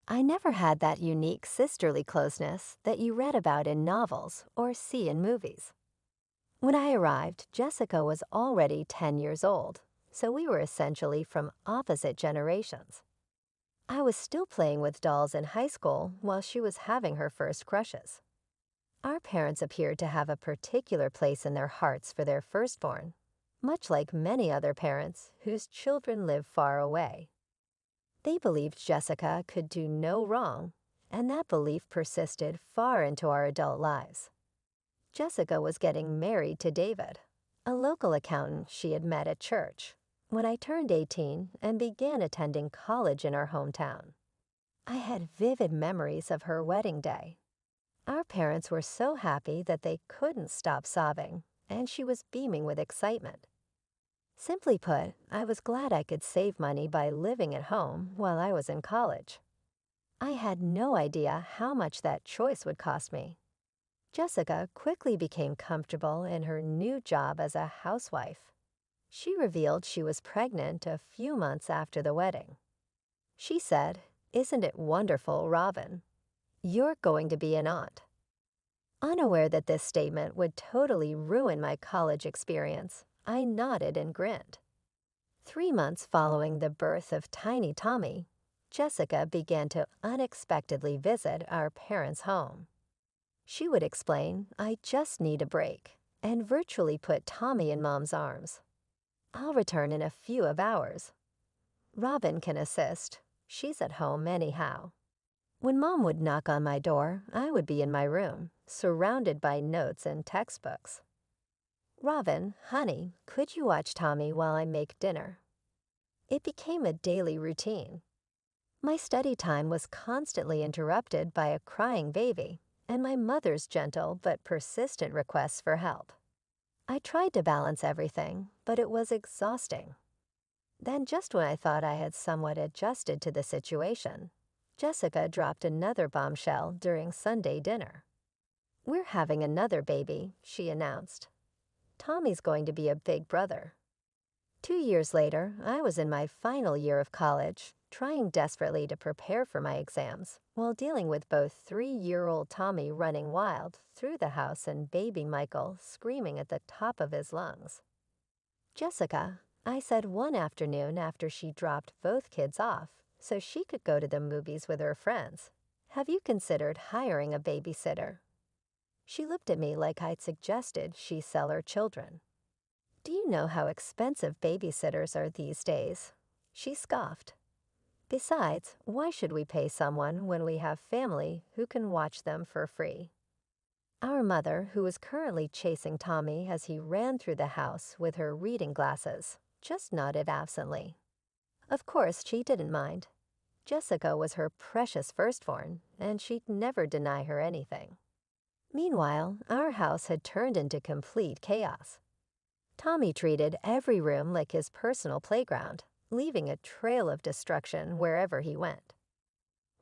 I never had that unique sisterly closeness that you read about in novels or see in movies. When I arrived, Jessica was already 10 years old, so we were essentially from opposite generations. I was still playing with dolls in high school while she was having her first crushes. Our parents appeared to have a particular place in their hearts for their firstborn, much like many other parents whose children live far away. They believed Jessica could do no wrong, and that belief persisted far into our adult lives. Jessica was getting married to David, a local accountant she had met at church, when I turned 18 and began attending college in our hometown. I had vivid memories of her wedding day. Our parents were so happy that they couldn't stop sobbing, and she was beaming with excitement. Simply put, I was glad I could save money by living at home while I was in college. I had no idea how much that choice would cost me. Jessica quickly became comfortable in her new job as a housewife. She revealed she was pregnant a few months after the wedding. She said, "Isn't it wonderful, Robin? You're going to be an aunt." Unaware that this statement would totally ruin my college experience, I nodded and grinned. 3 months following the birth of tiny Tommy, Jessica began to unexpectedly visit our parents' home. She would explain, "I just need a break," and virtually put Tommy in Mom's arms. "I'll return in a few hours. Robin can assist. She's at home anyhow." When Mom would knock on my door, I would be in my room, surrounded by notes and textbooks. "Robin, honey, could you watch Tommy while I make dinner?" It became a daily routine. My study time was constantly interrupted by a crying baby and my mother's gentle but persistent requests for help. I tried to balance everything, but it was exhausting. Then, just when I thought I had somewhat adjusted to the situation, Jessica dropped another bombshell during Sunday dinner. "We're having another baby," she announced. "Tommy's going to be a big brother." 2 years later, I was in my final year of college, trying desperately to prepare for my exams, while dealing with both 3-year-old Tommy running wild through the house and baby Michael screaming at the top of his lungs. "Jessica," I said one afternoon after she dropped both kids off so she could go to the movies with her friends, "have you considered hiring a babysitter?" She looked at me like I'd suggested she sell her children. "Do you know how expensive babysitters are these days?" She scoffed. "Besides, why should we pay someone when we have family who can watch them for free?" Our mother, who was currently chasing Tommy as he ran through the house with her reading glasses, just nodded absently. Of course, she didn't mind. Jessica was her precious firstborn, and she'd never deny her anything. Meanwhile, our house had turned into complete chaos. Tommy treated every room like his personal playground, leaving a trail of destruction wherever he went.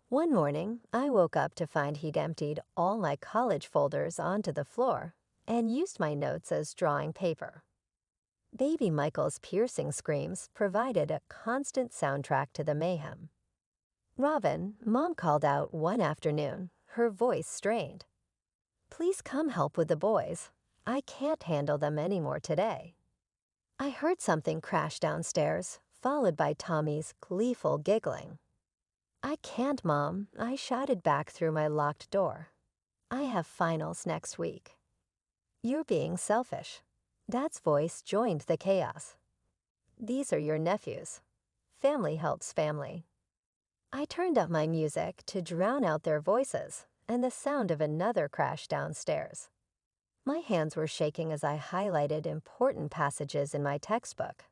One morning, I woke up to find he'd emptied all my college folders onto the floor and used my notes as drawing paper. Baby Michael's piercing screams provided a constant soundtrack to the mayhem. "Robin," Mom called out one afternoon, her voice strained. "Please come help with the boys. I can't handle them anymore today." I heard something crash downstairs, followed by Tommy's gleeful giggling. "I can't, Mom," I shouted back through my locked door. "I have finals next week." "You're being selfish." Dad's voice joined the chaos. "These are your nephews. Family helps family." I turned up my music to drown out their voices and the sound of another crash downstairs. My hands were shaking as I highlighted important passages in my textbook.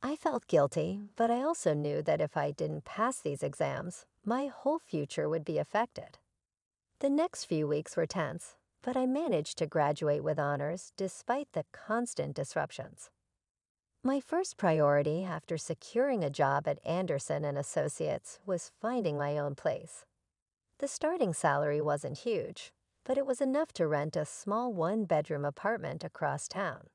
I felt guilty, but I also knew that if I didn't pass these exams, my whole future would be affected. The next few weeks were tense, but I managed to graduate with honors despite the constant disruptions. My first priority after securing a job at Anderson and Associates was finding my own place. The starting salary wasn't huge, but it was enough to rent a small one-bedroom apartment across town.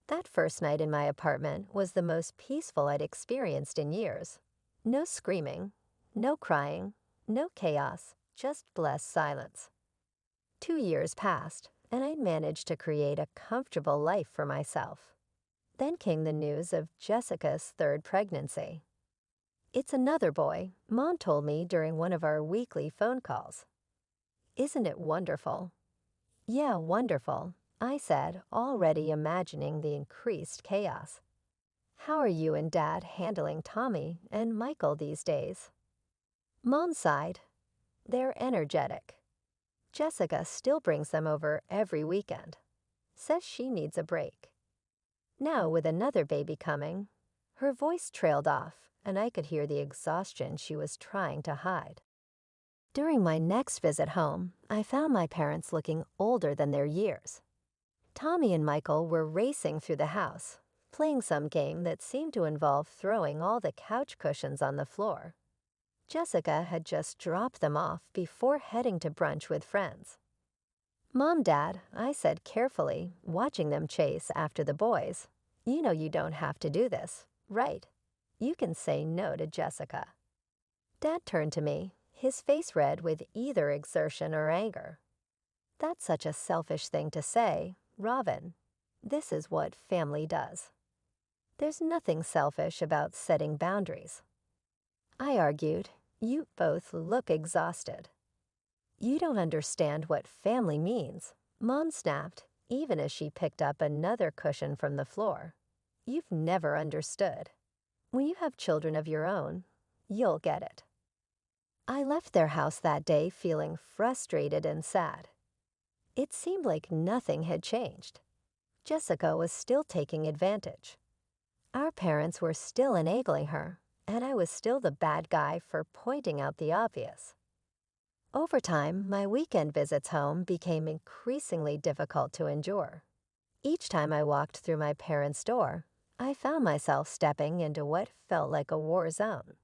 That first night in my apartment was the most peaceful I'd experienced in years. No screaming, no crying, No chaos, just blessed silence. 2 years passed, and I'd managed to create a comfortable life for myself. Then came the news of Jessica's third pregnancy. "It's another boy," Mom told me during one of our weekly phone calls. "Isn't it wonderful?" "Yeah, wonderful," I said, already imagining the increased chaos. "How are you and Dad handling Tommy and Michael these days?" Mom sighed. "They're energetic. Jessica still brings them over every weekend. Says she needs a break. Now, with another baby coming," her voice trailed off, and I could hear the exhaustion she was trying to hide. During my next visit home, I found my parents looking older than their years. Tommy and Michael were racing through the house, playing some game that seemed to involve throwing all the couch cushions on the floor. Jessica had just dropped them off before heading to brunch with friends. "Mom, Dad," I said carefully, watching them chase after the boys. "You know you don't have to do this, right? You can say no to Jessica." Dad turned to me, his face red with either exertion or anger. "That's such a selfish thing to say, Robin. This is what family does. There's nothing selfish about setting boundaries." I argued. "You both look exhausted." "You don't understand what family means," Mom snapped, even as she picked up another cushion from the floor. "You've never understood. When you have children of your own, you'll get it." I left their house that day feeling frustrated and sad. It seemed like nothing had changed. Jessica was still taking advantage. Our parents were still enabling her, and I was still the bad guy for pointing out the obvious. Over time, my weekend visits home became increasingly difficult to endure. Each time I walked through my parents' door, I found myself stepping into what felt like a war zone.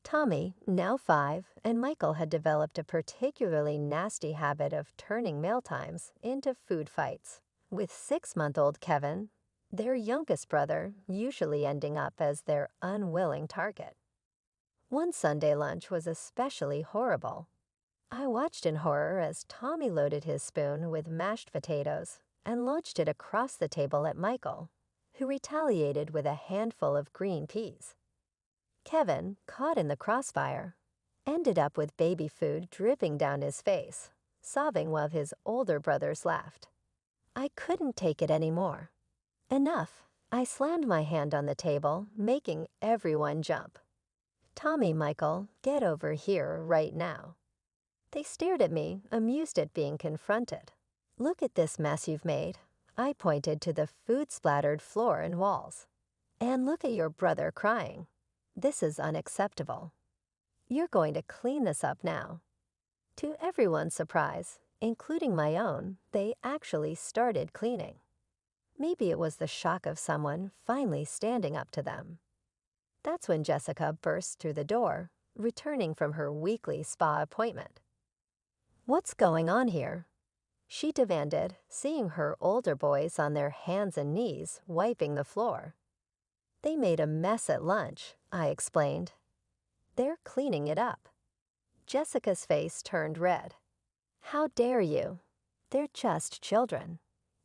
Tommy, now 5, and Michael had developed a particularly nasty habit of turning mealtimes into food fights, with 6-month-old Kevin, their youngest brother, usually ending up as their unwilling target. One Sunday lunch was especially horrible. I watched in horror as Tommy loaded his spoon with mashed potatoes and launched it across the table at Michael, who retaliated with a handful of green peas. Kevin, caught in the crossfire, ended up with baby food dripping down his face, sobbing while his older brothers laughed. I couldn't take it anymore. "Enough." I slammed my hand on the table, making everyone jump. "Tommy, Michael, get over here right now." They stared at me, amused at being confronted. "Look at this mess you've made." I pointed to the food-splattered floor and walls. "And look at your brother crying. This is unacceptable. You're going to clean this up now." To everyone's surprise, including my own, they actually started cleaning. Maybe it was the shock of someone finally standing up to them. That's when Jessica burst through the door, returning from her weekly spa appointment. "What's going on here?" she demanded, seeing her older boys on their hands and knees wiping the floor. "They made a mess at lunch," I explained. "They're cleaning it up." Jessica's face turned red. "How dare you? They're just children.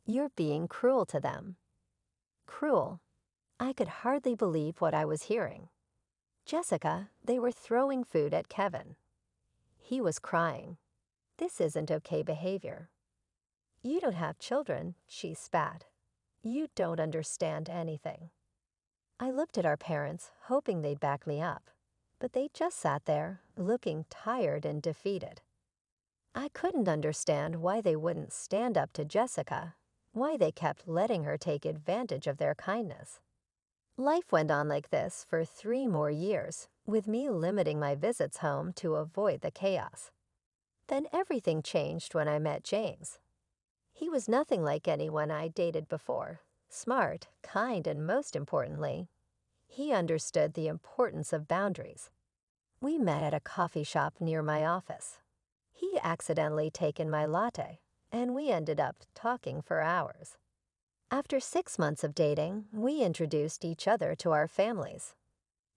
You're being cruel to them." Cruel. I could hardly believe what I was hearing. "Jessica, they were throwing food at Kevin. He was crying. This isn't okay behavior." "You don't have children," she spat. "You don't understand anything." I looked at our parents, hoping they'd back me up, but they just sat there, looking tired and defeated. I couldn't understand why they wouldn't stand up to Jessica, why they kept letting her take advantage of their kindness. Life went on like this for 3 more years, with me limiting my visits home to avoid the chaos. Then everything changed when I met James. He was nothing like anyone I dated before. Smart, kind, and most importantly, he understood the importance of boundaries. We met at a coffee shop near my office. He accidentally taken my latte, and we ended up talking for hours. After 6 months of dating, we introduced each other to our families.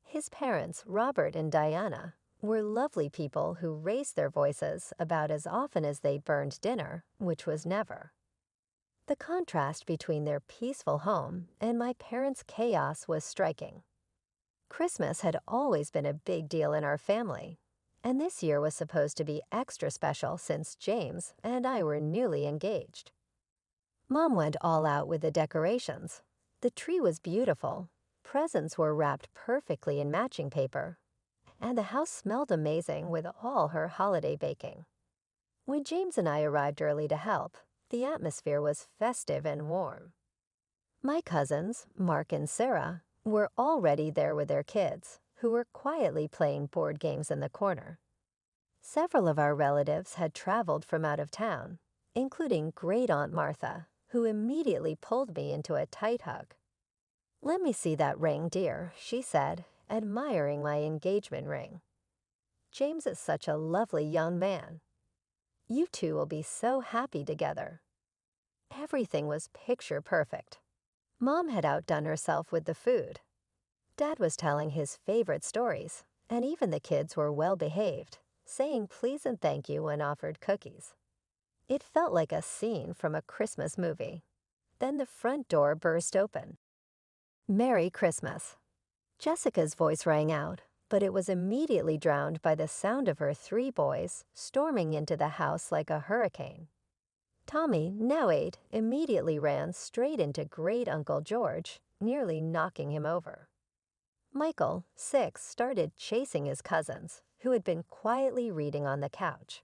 His parents, Robert and Diana, were lovely people who raised their voices about as often as they burned dinner, which was never. The contrast between their peaceful home and my parents' chaos was striking. Christmas had always been a big deal in our family, and this year was supposed to be extra special since James and I were newly engaged. Mom went all out with the decorations. The tree was beautiful, presents were wrapped perfectly in matching paper, and the house smelled amazing with all her holiday baking. When James and I arrived early to help, the atmosphere was festive and warm. My cousins, Mark and Sarah, were already there with their kids, who were quietly playing board games in the corner. Several of our relatives had traveled from out of town, including Great Aunt Martha, who immediately pulled me into a tight hug. "Let me see that ring, dear," she said, admiring my engagement ring. "James is such a lovely young man. You two will be so happy together." Everything was picture perfect. Mom had outdone herself with the food. Dad was telling his favorite stories, and even the kids were well behaved, saying please and thank you when offered cookies. It felt like a scene from a Christmas movie. Then the front door burst open. "Merry Christmas." Jessica's voice rang out, but it was immediately drowned by the sound of her three boys storming into the house like a hurricane. Tommy, now 8, immediately ran straight into Great Uncle George, nearly knocking him over. Michael, 6, started chasing his cousins, who had been quietly reading on the couch.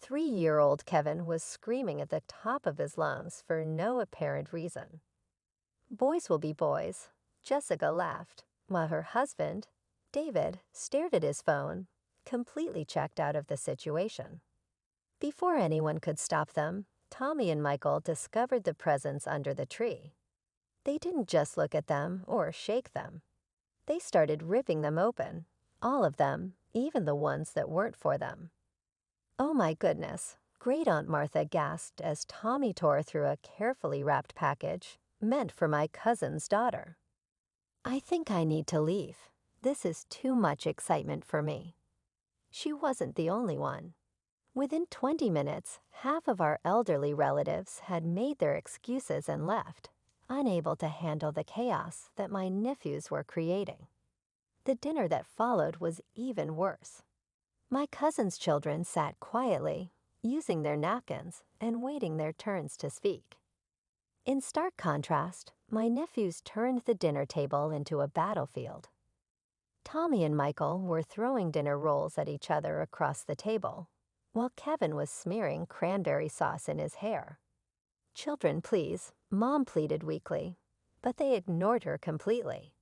3-year-old Kevin was screaming at the top of his lungs for no apparent reason. "Boys will be boys," Jessica laughed, while her husband, David, stared at his phone, completely checked out of the situation. Before anyone could stop them, Tommy and Michael discovered the presents under the tree. They didn't just look at them or shake them. They started ripping them open, all of them, even the ones that weren't for them. "Oh my goodness," Great Aunt Martha gasped as Tommy tore through a carefully wrapped package meant for my cousin's daughter. "I think I need to leave. This is too much excitement for me." She wasn't the only one. Within 20 minutes, half of our elderly relatives had made their excuses and left, unable to handle the chaos that my nephews were creating. The dinner that followed was even worse. My cousin's children sat quietly, using their napkins and waiting their turns to speak. In stark contrast, my nephews turned the dinner table into a battlefield. Tommy and Michael were throwing dinner rolls at each other across the table, while Kevin was smearing cranberry sauce in his hair. "Children, please," Mom pleaded weakly, but they ignored her completely.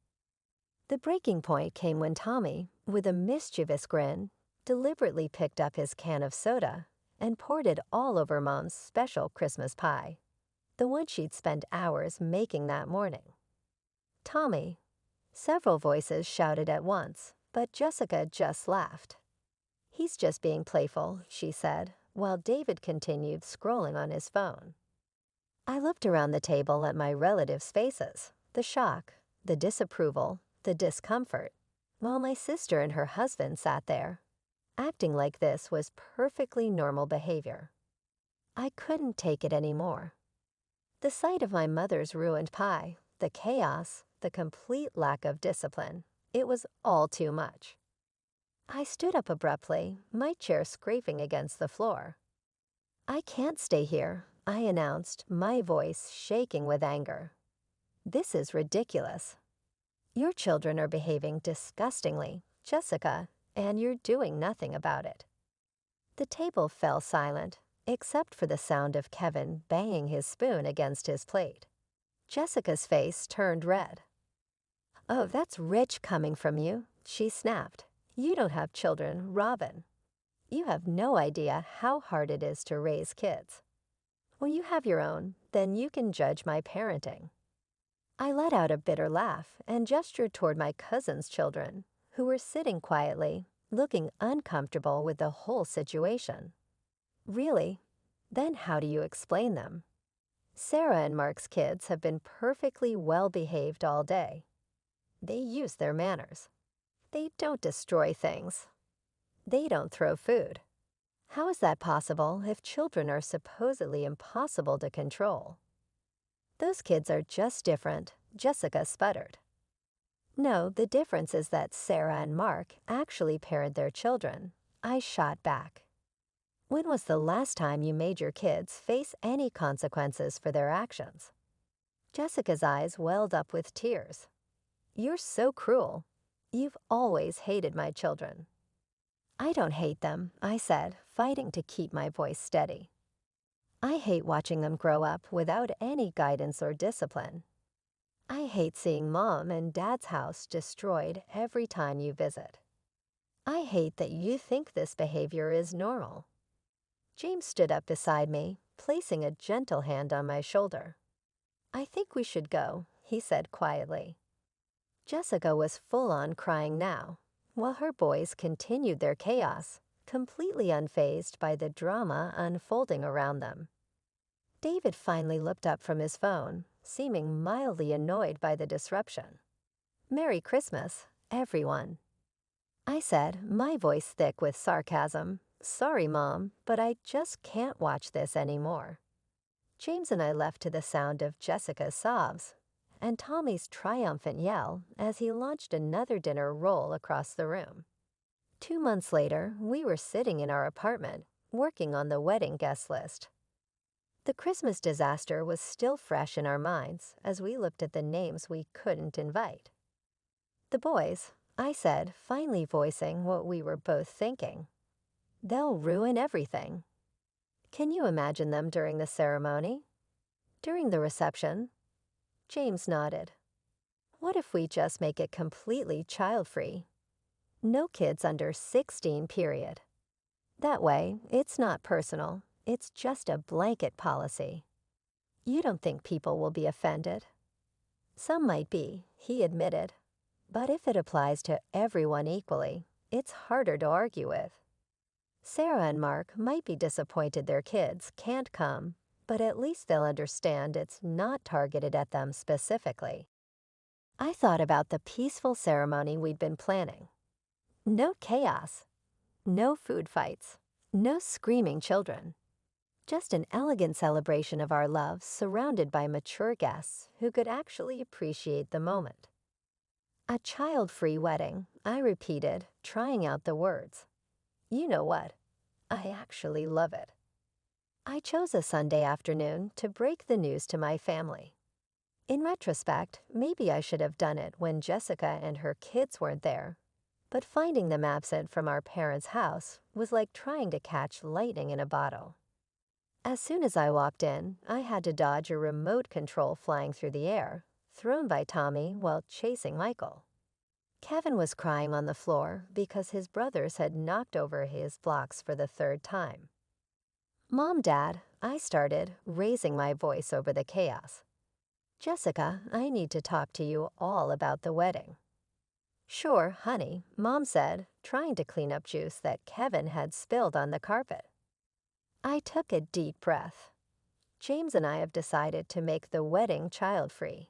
The breaking point came when Tommy, with a mischievous grin, deliberately picked up his can of soda and poured it all over Mom's special Christmas pie, the one she'd spent hours making that morning. "Tommy," several voices shouted at once, but Jessica just laughed. "He's just being playful," she said, while David continued scrolling on his phone. I looked around the table at my relatives' faces, the shock, the disapproval, the discomfort, while my sister and her husband sat there, acting like this was perfectly normal behavior. I couldn't take it anymore. The sight of my mother's ruined pie, the chaos, the complete lack of discipline, it was all too much. I stood up abruptly, my chair scraping against the floor. "I can't stay here," I announced, my voice shaking with anger. "This is ridiculous. Your children are behaving disgustingly, Jessica, and you're doing nothing about it." The table fell silent, except for the sound of Kevin banging his spoon against his plate. Jessica's face turned red. "Oh, that's rich coming from you," she snapped. "You don't have children, Robin. You have no idea how hard it is to raise kids. When you have your own, then you can judge my parenting." I let out a bitter laugh and gestured toward my cousin's children, who were sitting quietly, looking uncomfortable with the whole situation. "Really? Then how do you explain them? Sarah and Mark's kids have been perfectly well-behaved all day. They use their manners. They don't destroy things. They don't throw food. How is that possible if children are supposedly impossible to control? Those kids are just different, Jessica sputtered. No, the difference is that Sarah and Mark actually parent their children. I shot back. When was the last time you made your kids face any consequences for their actions? Jessica's eyes welled up with tears. You're so cruel. You've always hated my children. I don't hate them, I said, fighting to keep my voice steady. I hate watching them grow up without any guidance or discipline. I hate seeing Mom and Dad's house destroyed every time you visit. I hate that you think this behavior is normal. James stood up beside me, placing a gentle hand on my shoulder. I think we should go, he said quietly. Jessica was full on crying now, while her boys continued their chaos, completely unfazed by the drama unfolding around them. David finally looked up from his phone, seeming mildly annoyed by the disruption. Merry Christmas, everyone. I said, my voice thick with sarcasm. Sorry, Mom, but I just can't watch this anymore. James and I left to the sound of Jessica's sobs and Tommy's triumphant yell as he launched another dinner roll across the room. 2 months later, we were sitting in our apartment, working on the wedding guest list. The Christmas disaster was still fresh in our minds as we looked at the names we couldn't invite. The boys, I said, finally voicing what we were both thinking. They'll ruin everything. Can you imagine them during the ceremony? During the reception? James nodded. What if we just make it completely child-free? No kids under 16, period. That way, it's not personal. It's just a blanket policy. You don't think people will be offended? Some might be, he admitted. But if it applies to everyone equally, it's harder to argue with. Sarah and Mark might be disappointed their kids can't come, but at least they'll understand it's not targeted at them specifically. I thought about the peaceful ceremony we'd been planning. No chaos, no food fights, no screaming children. Just an elegant celebration of our love surrounded by mature guests who could actually appreciate the moment. A child-free wedding, I repeated, trying out the words. You know what? I actually love it. I chose a Sunday afternoon to break the news to my family. In retrospect, maybe I should have done it when Jessica and her kids weren't there, but finding them absent from our parents' house was like trying to catch lightning in a bottle. As soon as I walked in, I had to dodge a remote control flying through the air, thrown by Tommy while chasing Michael. Kevin was crying on the floor because his brothers had knocked over his blocks for the 3rd time. Mom, Dad, I started, raising my voice over the chaos. Jessica, I need to talk to you all about the wedding. Sure, honey, Mom said, trying to clean up juice that Kevin had spilled on the carpet. I took a deep breath. James and I have decided to make the wedding child-free.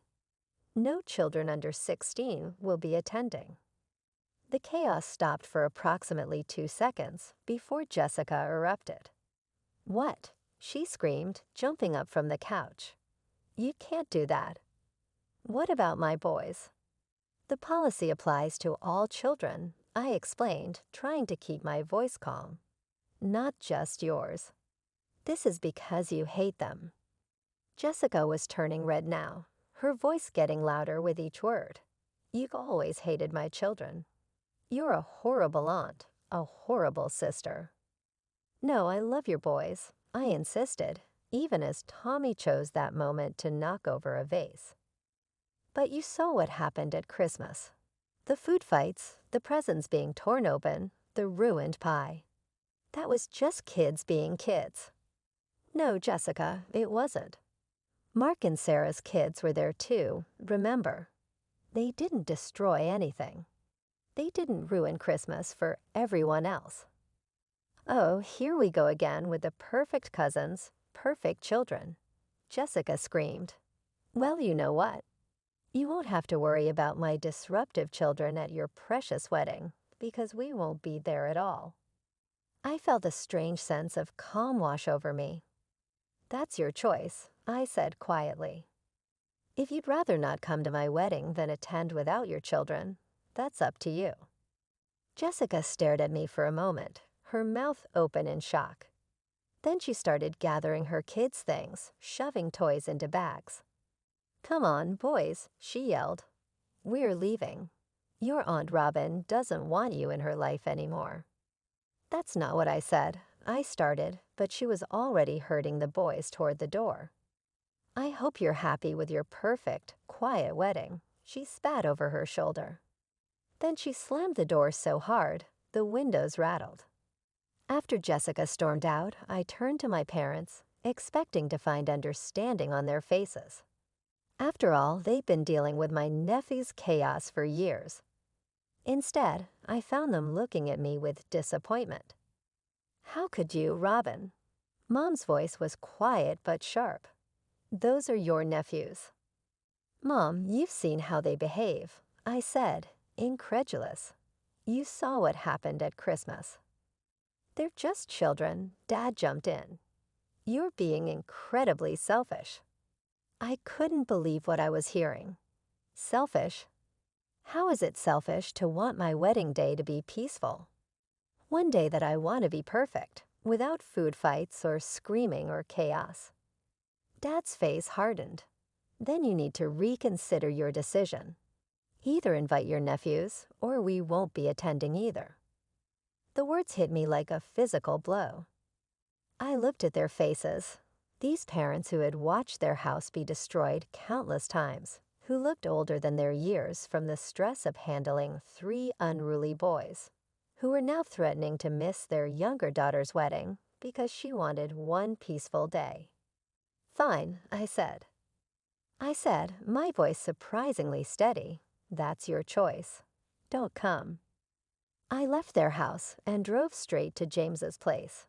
No children under 16 will be attending. The chaos stopped for approximately 2 seconds before Jessica erupted. What? She screamed, jumping up from the couch. You can't do that. What about my boys? The policy applies to all children, I explained, trying to keep my voice calm. Not just yours. This is because you hate them. Jessica was turning red now, her voice getting louder with each word. You've always hated my children. You're a horrible aunt, a horrible sister. No, I love your boys, I insisted, even as Tommy chose that moment to knock over a vase. But you saw what happened at Christmas. The food fights, the presents being torn open, the ruined pie. That was just kids being kids. No, Jessica, it wasn't. Mark and Sarah's kids were there too, remember. They didn't destroy anything. They didn't ruin Christmas for everyone else. Oh, here we go again with the perfect cousins, perfect children. Jessica screamed. Well, you know what? You won't have to worry about my disruptive children at your precious wedding, because we won't be there at all. I felt a strange sense of calm wash over me. "That's your choice," I said quietly. "If you'd rather not come to my wedding than attend without your children, that's up to you." Jessica stared at me for a moment, her mouth open in shock. Then she started gathering her kids' things, shoving toys into bags. "Come on, boys," she yelled. "We're leaving. Your Aunt Robin doesn't want you in her life anymore." "That's not what I said," I started, but she was already herding the boys toward the door. "I hope you're happy with your perfect, quiet wedding," she spat over her shoulder. Then she slammed the door so hard, the windows rattled. After Jessica stormed out, I turned to my parents, expecting to find understanding on their faces. After all, they'd been dealing with my nephew's chaos for years. Instead, I found them looking at me with disappointment. "How could you, Robin?" Mom's voice was quiet but sharp. "Those are your nephews." "Mom, you've seen how they behave," I said, incredulous. "You saw what happened at Christmas." "They're just children," Dad jumped in. "You're being incredibly selfish." I couldn't believe what I was hearing. Selfish? How is it selfish to want my wedding day to be peaceful? One day that I want to be perfect, without food fights or screaming or chaos. Dad's face hardened. "Then you need to reconsider your decision. Either invite your nephews, or we won't be attending either." The words hit me like a physical blow. I looked at their faces. These parents who had watched their house be destroyed countless times, who looked older than their years from the stress of handling 3 unruly boys, who were now threatening to miss their younger daughter's wedding because she wanted one peaceful day. "Fine," I said. My voice surprisingly steady. "That's your choice. Don't come." I left their house and drove straight to James's place.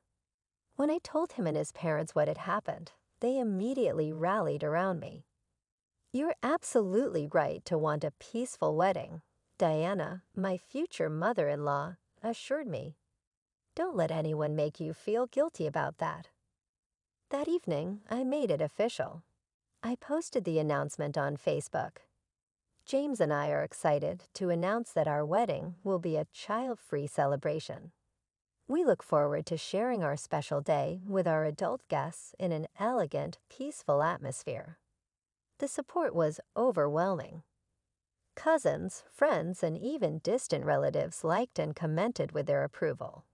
When I told him and his parents what had happened, they immediately rallied around me. "You're absolutely right to want a peaceful wedding," Diana, my future mother-in-law, assured me. "Don't let anyone make you feel guilty about that." That evening, I made it official. I posted the announcement on Facebook. James and I are excited to announce that our wedding will be a child-free celebration. We look forward to sharing our special day with our adult guests in an elegant, peaceful atmosphere. The support was overwhelming. Cousins, friends, and even distant relatives liked and commented with their approval.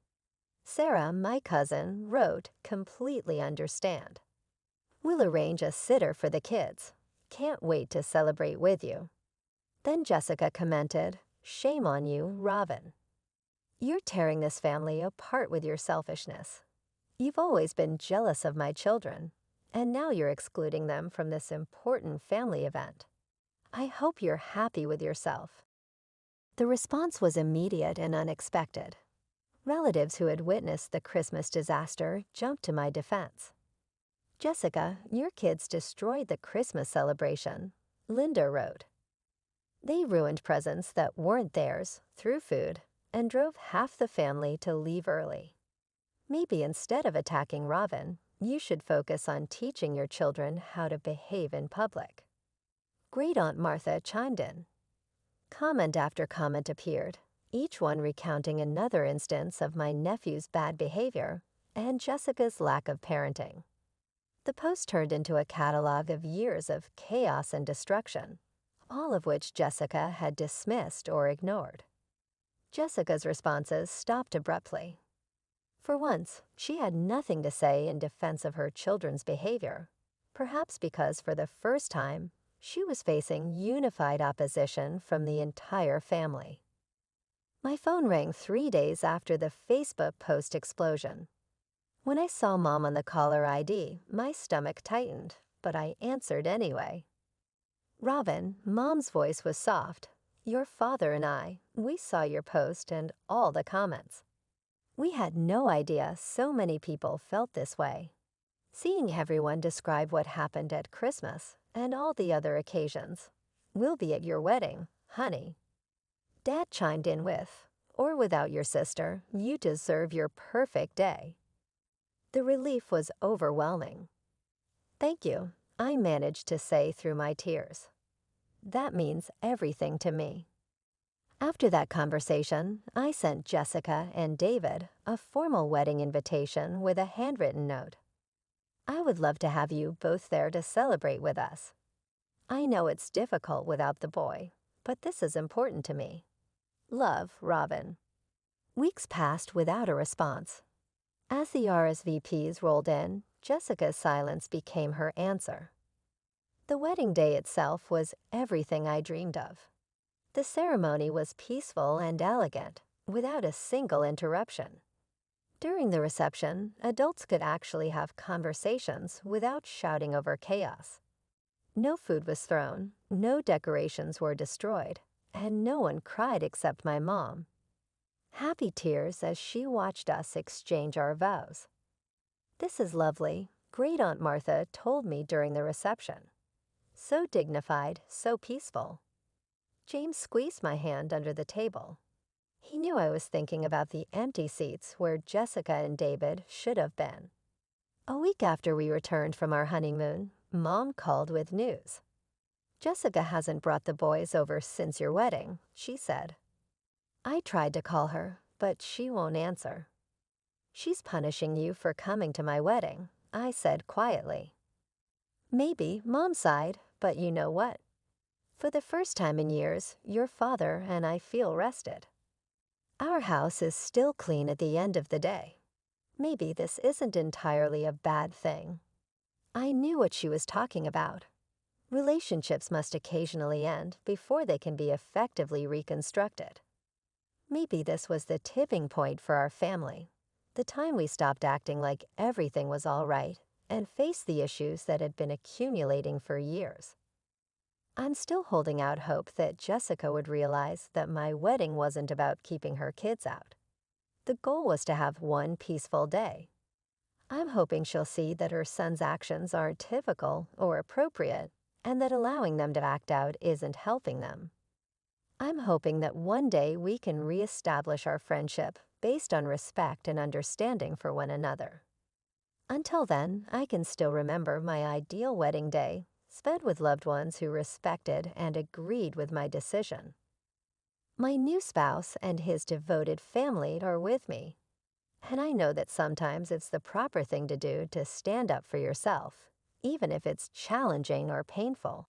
Sarah, my cousin, wrote, "Completely understand. We'll arrange a sitter for the kids. Can't wait to celebrate with you." Then Jessica commented, "Shame on you, Robin. You're tearing this family apart with your selfishness. You've always been jealous of my children, and now you're excluding them from this important family event. I hope you're happy with yourself." The response was immediate and unexpected. Relatives who had witnessed the Christmas disaster jumped to my defense. "Jessica, your kids destroyed the Christmas celebration," Linda wrote. "They ruined presents that weren't theirs, threw food, and drove half the family to leave early. Maybe instead of attacking Robin, you should focus on teaching your children how to behave in public." Great Aunt Martha chimed in. Comment after comment appeared, each one recounting another instance of my nephew's bad behavior and Jessica's lack of parenting. The post turned into a catalog of years of chaos and destruction, all of which Jessica had dismissed or ignored. Jessica's responses stopped abruptly. For once, she had nothing to say in defense of her children's behavior, perhaps because for the first time, she was facing unified opposition from the entire family. My phone rang 3 days after the Facebook post explosion. When I saw Mom on the caller ID, my stomach tightened, but I answered anyway. "Robin," Mom's voice was soft. "Your father and we saw your post and all the comments. We had no idea so many people felt this way. Seeing everyone describe what happened at Christmas and all the other occasions. We'll be at your wedding, honey." Dad chimed in with, or without your sister, you deserve your perfect day." The relief was overwhelming. "Thank you," I managed to say through my tears. "That means everything to me." After that conversation, I sent Jessica and David a formal wedding invitation with a handwritten note. "I would love to have you both there to celebrate with us. I know it's difficult without the boy, but this is important to me. Love, Robin." Weeks passed without a response. As the RSVPs rolled in, Jessica's silence became her answer. The wedding day itself was everything I dreamed of. The ceremony was peaceful and elegant, without a single interruption. During the reception, adults could actually have conversations without shouting over chaos. No food was thrown, no decorations were destroyed, and no one cried except my mom. Happy tears as she watched us exchange our vows. "This is lovely," Great Aunt Martha told me during the reception. "So dignified, so peaceful." James squeezed my hand under the table. He knew I was thinking about the empty seats where Jessica and David should have been. A week after we returned from our honeymoon, Mom called with news. "Jessica hasn't brought the boys over since your wedding," she said. I tried to call her, but she won't answer. "She's punishing you for coming to my wedding," I said quietly. "Maybe," Mom sighed, "but you know what? For the first time in years, your father and I feel rested. Our house is still clean at the end of the day. Maybe this isn't entirely a bad thing." I knew what she was talking about. Relationships must occasionally end before they can be effectively reconstructed. Maybe this was the tipping point for our family, the time we stopped acting like everything was all right and faced the issues that had been accumulating for years. I'm still holding out hope that Jessica would realize that my wedding wasn't about keeping her kids out. The goal was to have one peaceful day. I'm hoping she'll see that her son's actions aren't typical or appropriate, and that allowing them to act out isn't helping them. I'm hoping that one day we can reestablish our friendship based on respect and understanding for one another. Until then, I can still remember my ideal wedding day, spent with loved ones who respected and agreed with my decision. My new spouse and his devoted family are with me, and I know that sometimes it's the proper thing to do to stand up for yourself, even if it's challenging or painful.